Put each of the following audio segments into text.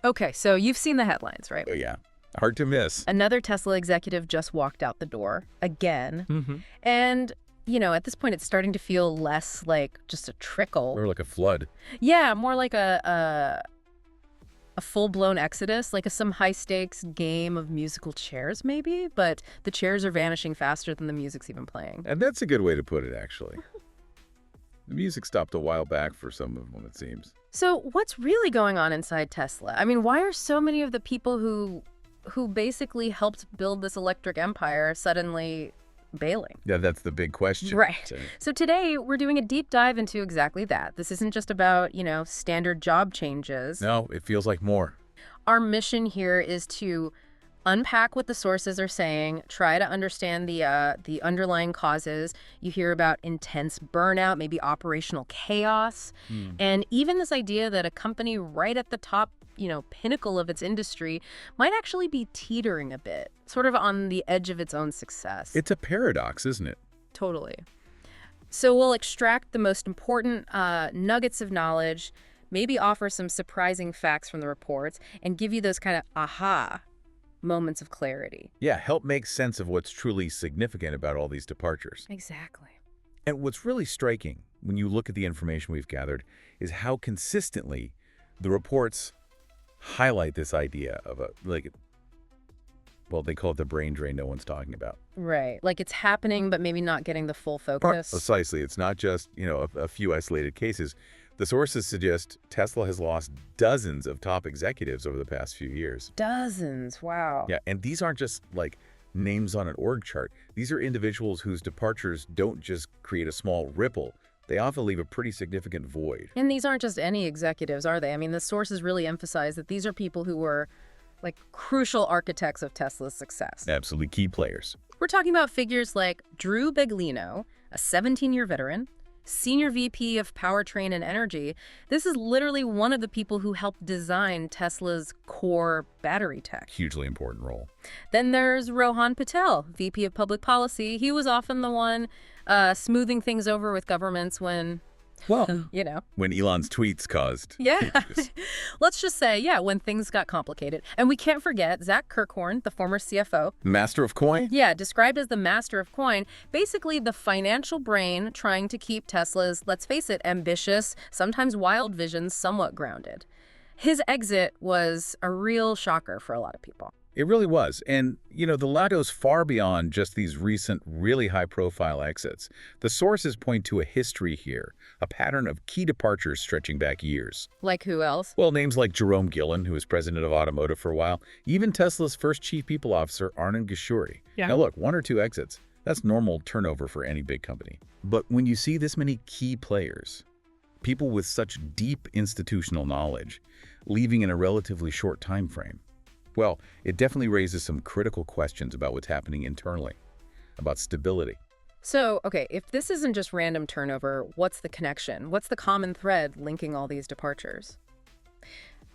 Okay, so you've seen the headlines, right? Oh, yeah. Hard to miss. Another Tesla executive just walked out the door again. And, at this point, it's starting to feel less like just a trickle. Or like a flood. Yeah, more like a full-blown exodus, like some high-stakes game of musical chairs, maybe. But the chairs are vanishing faster than the music's even playing. And that's a good way to put it, actually. The music stopped a while back for some of them, it seems. So what's really going on inside Tesla? I mean, why are so many of the people who basically helped build this electric empire suddenly bailing? Yeah, that's the big question. Right. So today, we're doing a deep dive into exactly that. This isn't just about, standard job changes. No, it feels like more. Our mission here is to unpack what the sources are saying, try to understand the underlying causes. You hear about intense burnout, maybe operational chaos, and even this idea that a company right at the top, pinnacle of its industry might actually be teetering a bit, sort of on the edge of its own success. It's a paradox, isn't it? Totally. So we'll extract the most important nuggets of knowledge, maybe offer some surprising facts from the reports, and give you those kind of aha moments of clarity. Yeah, help make sense of what's truly significant about all these departures. Exactly. And what's really striking when you look at the information we've gathered is how consistently the reports highlight this idea of they call it the brain drain no one's talking about. Right. Like it's happening, but maybe not getting the full focus. Precisely. It's not just, a few isolated cases. The sources suggest Tesla has lost dozens of top executives over the past few years. Dozens. Wow. Yeah, and these aren't just like names on an org chart. These are individuals whose departures don't just create a small ripple. They often leave a pretty significant void. And these aren't just any executives, are they? I mean, the sources really emphasize that these are people who were like crucial architects of Tesla's success. Absolutely key players. We're talking about figures like Drew Beglino, a 17-year veteran, Senior VP of Powertrain and Energy. This is literally one of the people who helped design Tesla's core battery tech. Hugely important role. Then there's Rohan Patel, VP of Public Policy. He was often the one smoothing things over with governments when, when Elon's tweets caused issues. Let's just say, when things got complicated. And we can't forget Zach Kirkhorn, the former CFO. Master of coin? Yeah, described as the master of coin, basically the financial brain trying to keep Tesla's, let's face it, ambitious, sometimes wild visions somewhat grounded. His exit was a real shocker for a lot of people. It really was. And, the lie goes far beyond just these recent, really high-profile exits. The sources point to a history here, a pattern of key departures stretching back years. Like who else? Well, names like Jerome Gillen, who was president of automotive for a while, even Tesla's first chief people officer, Arnand Gashuri. Yeah. Now look, 1 or 2 exits, that's normal turnover for any big company. But when you see this many key players, people with such deep institutional knowledge, leaving in a relatively short time frame, well, it definitely raises some critical questions about what's happening internally, about stability. So, okay, if this isn't just random turnover, what's the connection? What's the common thread linking all these departures?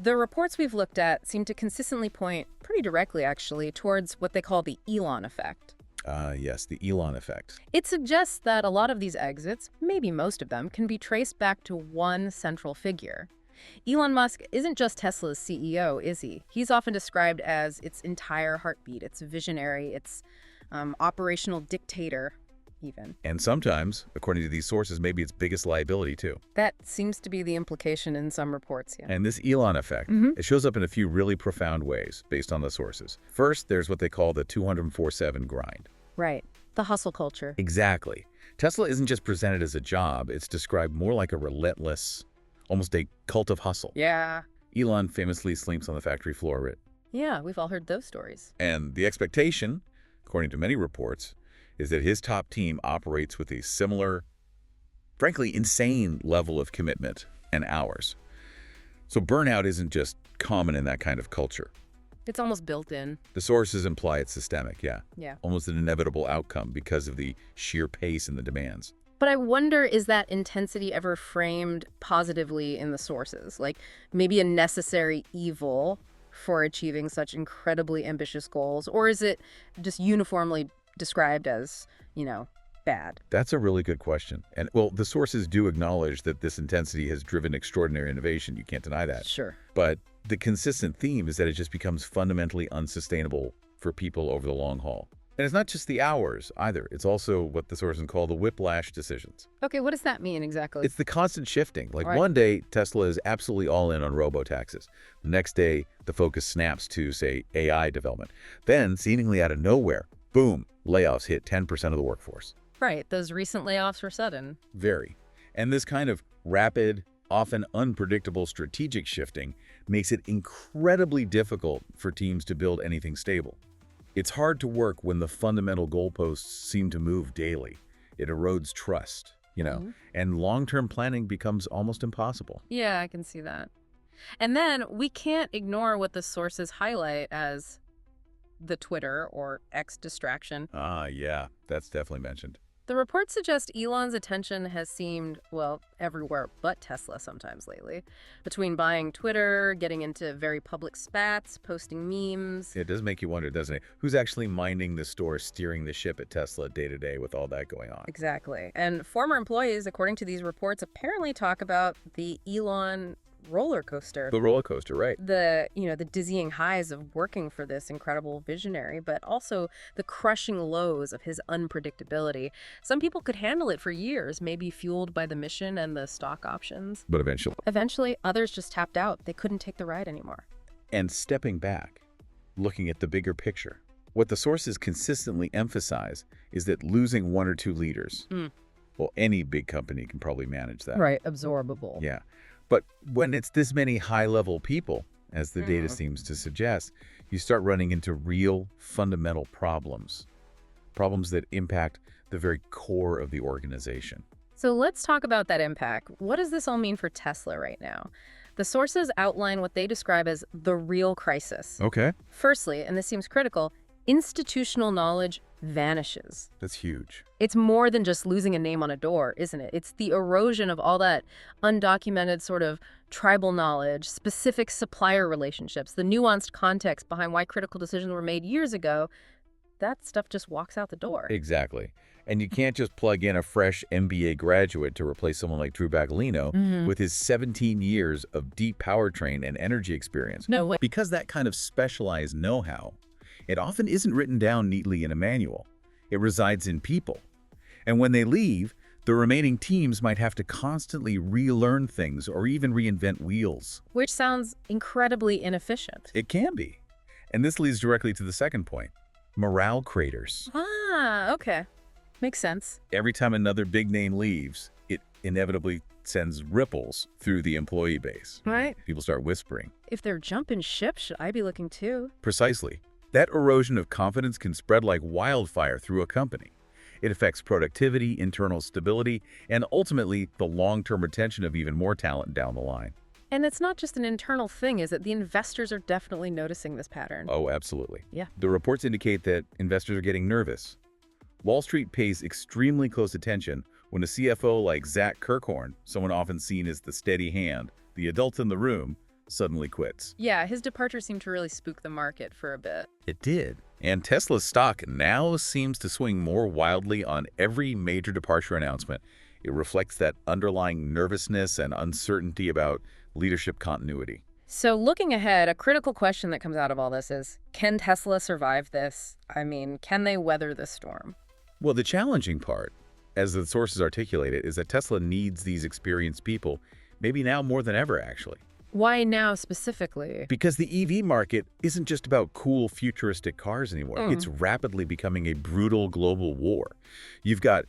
The reports we've looked at seem to consistently point, pretty directly actually, towards what they call the elon effect. Yes, the Elon effect. It suggests that a lot of these exits, maybe most of them, can be traced back to one central figure. Elon Musk isn't just Tesla's CEO, is he? He's often described as its entire heartbeat, its visionary, its operational dictator, even. And sometimes, according to these sources, maybe its biggest liability, too. That seems to be the implication in some reports, yeah. And this Elon effect, it shows up in a few really profound ways, based on the sources. First, there's what they call the 200/4/7 grind. Right. The hustle culture. Exactly. Tesla isn't just presented as a job, it's described more like a relentless, almost a cult of hustle. Yeah. Elon famously sleeps on the factory floor. Yeah, we've all heard those stories. And the expectation, according to many reports, is that his top team operates with a similar, frankly, insane level of commitment and hours. So burnout isn't just common in that kind of culture. It's almost built in. The sources imply it's systemic, yeah. Yeah. Almost an inevitable outcome because of the sheer pace and the demands. But I wonder, is that intensity ever framed positively in the sources? Like maybe a necessary evil for achieving such incredibly ambitious goals? Or is it just uniformly described as, bad? That's a really good question. And, well, the sources do acknowledge that this intensity has driven extraordinary innovation. You can't deny that. Sure. But the consistent theme is that it just becomes fundamentally unsustainable for people over the long haul. And it's not just the hours either. It's also what the sources call the whiplash decisions. Okay, what does that mean exactly? It's the constant shifting. Like Right. one day, Tesla is absolutely all in on robo-taxis. The next day, the focus snaps to, say, AI development. Then, seemingly out of nowhere, boom, layoffs hit 10% of the workforce. Right, those recent layoffs were sudden. Very. And this kind of rapid, often unpredictable strategic shifting makes it incredibly difficult for teams to build anything stable. It's hard to work when the fundamental goalposts seem to move daily. It erodes trust, and long-term planning becomes almost impossible. Yeah, I can see that. And then we can't ignore what the sources highlight as the Twitter or X distraction. Ah, yeah, that's definitely mentioned. The reports suggest Elon's attention has seemed, well, everywhere but Tesla sometimes lately. Between buying Twitter, getting into very public spats, posting memes. It does make you wonder, doesn't it? Who's actually minding the store, steering the ship at Tesla day to day with all that going on? Exactly. And former employees, according to these reports, apparently talk about the Elon roller coaster. The roller coaster, right? The dizzying highs of working for this incredible visionary, but also the crushing lows of his unpredictability. Some people could handle it for years, maybe fueled by the mission and the stock options. But eventually. Eventually, others just tapped out. They couldn't take the ride anymore. And stepping back, looking at the bigger picture, what the sources consistently emphasize is that losing one or two leaders, well, any big company can probably manage that. Right, absorbable. Yeah. But when it's this many high-level people, as the data seems to suggest, you start running into real fundamental problems that impact the very core of the organization. So let's talk about that impact. What does this all mean for Tesla right now? The sources outline what they describe as the real crisis. Okay. Firstly, and this seems critical, institutional knowledge vanishes. That's huge. It's more than just losing a name on a door, isn't it? It's the erosion of all that undocumented sort of tribal knowledge, specific supplier relationships, the nuanced context behind why critical decisions were made years ago. That stuff just walks out the door. Exactly. And you can't just plug in a fresh MBA graduate to replace someone like Drew Baglino with his 17 years of deep powertrain and energy experience. No way. Because that kind of specialized know-how, it often isn't written down neatly in a manual. It resides in people. And when they leave, the remaining teams might have to constantly relearn things or even reinvent wheels. Which sounds incredibly inefficient. It can be. And this leads directly to the second point, morale craters. Ah, okay. Makes sense. Every time another big name leaves, it inevitably sends ripples through the employee base. Right. People start whispering. If they're jumping ship, should I be looking too? Precisely. That erosion of confidence can spread like wildfire through a company. It affects productivity, internal stability, and ultimately the long-term retention of even more talent down the line. And it's not just an internal thing, is it? The investors are definitely noticing this pattern. Oh, absolutely. Yeah. The reports indicate that investors are getting nervous. Wall Street pays extremely close attention when a CFO like Zach Kirkhorn, someone often seen as the steady hand, the adult in the room, suddenly quits. Yeah, his departure seemed to really spook the market for a bit. It did. And Tesla's stock now seems to swing more wildly on every major departure announcement. It reflects that underlying nervousness and uncertainty about leadership continuity. So looking ahead, a critical question that comes out of all this is, can Tesla survive this? I mean, can they weather this storm? Well, the challenging part, as the sources articulate it, is that Tesla needs these experienced people, maybe now more than ever, actually. Why now specifically? Because the EV market isn't just about cool futuristic cars anymore. It's rapidly becoming a brutal global war. You've got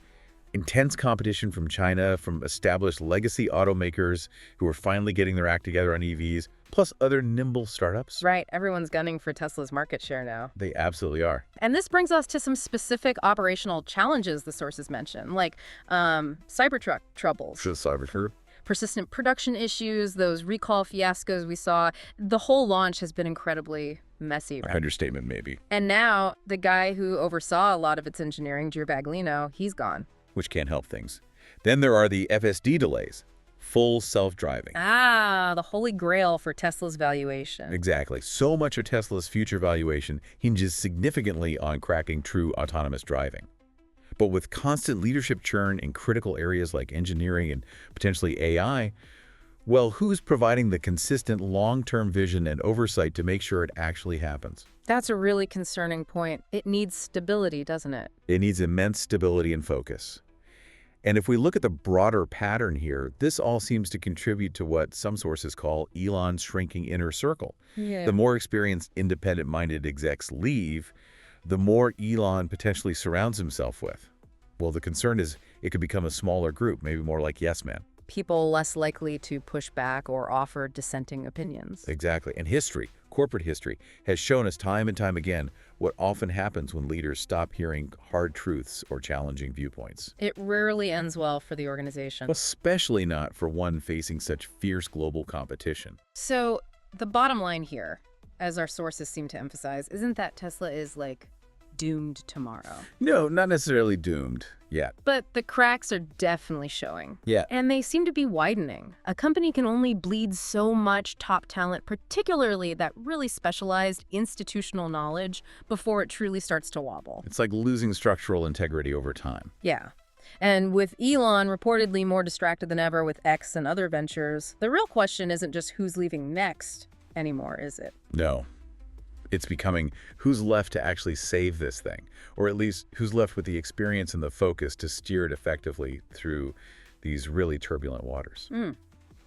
intense competition from China, from established legacy automakers who are finally getting their act together on EVs, plus other nimble startups. Right, everyone's gunning for Tesla's market share now. They absolutely are. And this brings us to some specific operational challenges the sources mention, like Cybertruck troubles. Cybertruck. Persistent production issues, those recall fiascos we saw. The whole launch has been incredibly messy. Right? Understatement, maybe. And now the guy who oversaw a lot of its engineering, Drew Baglino, he's gone. Which can't help things. Then there are the FSD delays, full self-driving. Ah, the holy grail for Tesla's valuation. Exactly. So much of Tesla's future valuation hinges significantly on cracking true autonomous driving. But with constant leadership churn in critical areas like engineering and potentially AI, Well, who's providing the consistent long-term vision and oversight to make sure it actually happens? That's a really concerning point. It needs stability, doesn't it? It needs immense stability and focus. And if we look at the broader pattern here, this all seems to contribute to what some sources call Elon's shrinking inner circle. Yeah. The more experienced, independent-minded execs leave, the more Elon potentially surrounds himself with. Well, the concern is it could become a smaller group, maybe more like Yes Man. People less likely to push back or offer dissenting opinions. Exactly. And history, corporate history, has shown us time and time again what often happens when leaders stop hearing hard truths or challenging viewpoints. It rarely ends well for the organization. Especially not for one facing such fierce global competition. So the bottom line here, as our sources seem to emphasize, isn't that Tesla is like doomed tomorrow. No, not necessarily doomed yet. But the cracks are definitely showing. Yeah. And they seem to be widening. A company can only bleed so much top talent, particularly that really specialized institutional knowledge, before it truly starts to wobble. It's like losing structural integrity over time. Yeah. And with Elon reportedly more distracted than ever with X and other ventures, the real question isn't just who's leaving next anymore, is it? No. It's becoming who's left to actually save this thing, or at least who's left with the experience and the focus to steer it effectively through these really turbulent waters.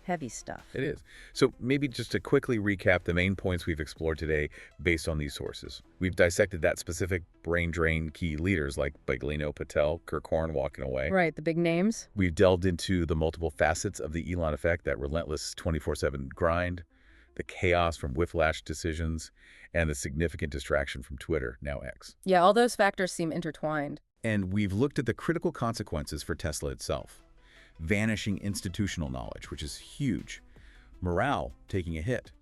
Heavy stuff. It is. So maybe just to quickly recap the main points we've explored today based on these sources. We've dissected that specific brain drain key leaders like Baglino Patel, Kirk Horn walking away. Right, the big names. We've delved into the multiple facets of the Elon effect, that relentless 24/7 grind, the chaos from whiplash decisions, and the significant distraction from Twitter, now X. Yeah, all those factors seem intertwined. And we've looked at the critical consequences for Tesla itself. Vanishing institutional knowledge, which is huge. Morale taking a hit.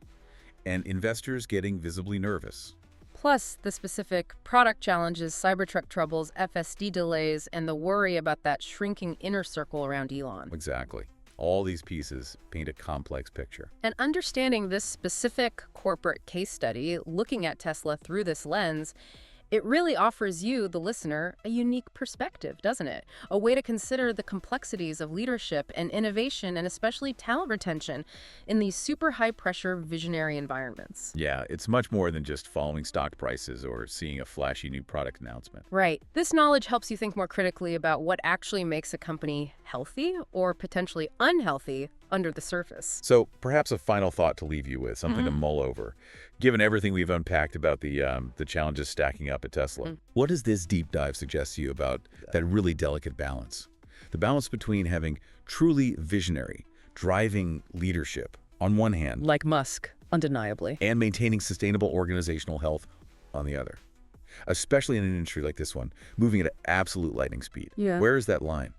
And investors getting visibly nervous. Plus, the specific product challenges, Cybertruck troubles, FSD delays, and the worry about that shrinking inner circle around Elon. Exactly. All these pieces paint a complex picture. And understanding this specific corporate case study, looking at Tesla through this lens, it really offers you, the listener, a unique perspective, doesn't it? A way to consider the complexities of leadership and innovation, and especially talent retention in these super high-pressure visionary environments. Yeah, it's much more than just following stock prices or seeing a flashy new product announcement. Right. This knowledge helps you think more critically about what actually makes a company healthy or potentially unhealthy under the surface. So perhaps a final thought to leave you with, something to mull over. Given everything we've unpacked about the challenges stacking up at Tesla, what does this deep dive suggest to you about that really delicate balance? The balance between having truly visionary, driving leadership on one hand, Like Musk, undeniably. and maintaining sustainable organizational health on the other. Especially in an industry like this one, moving at absolute lightning speed. Yeah. Where is that line?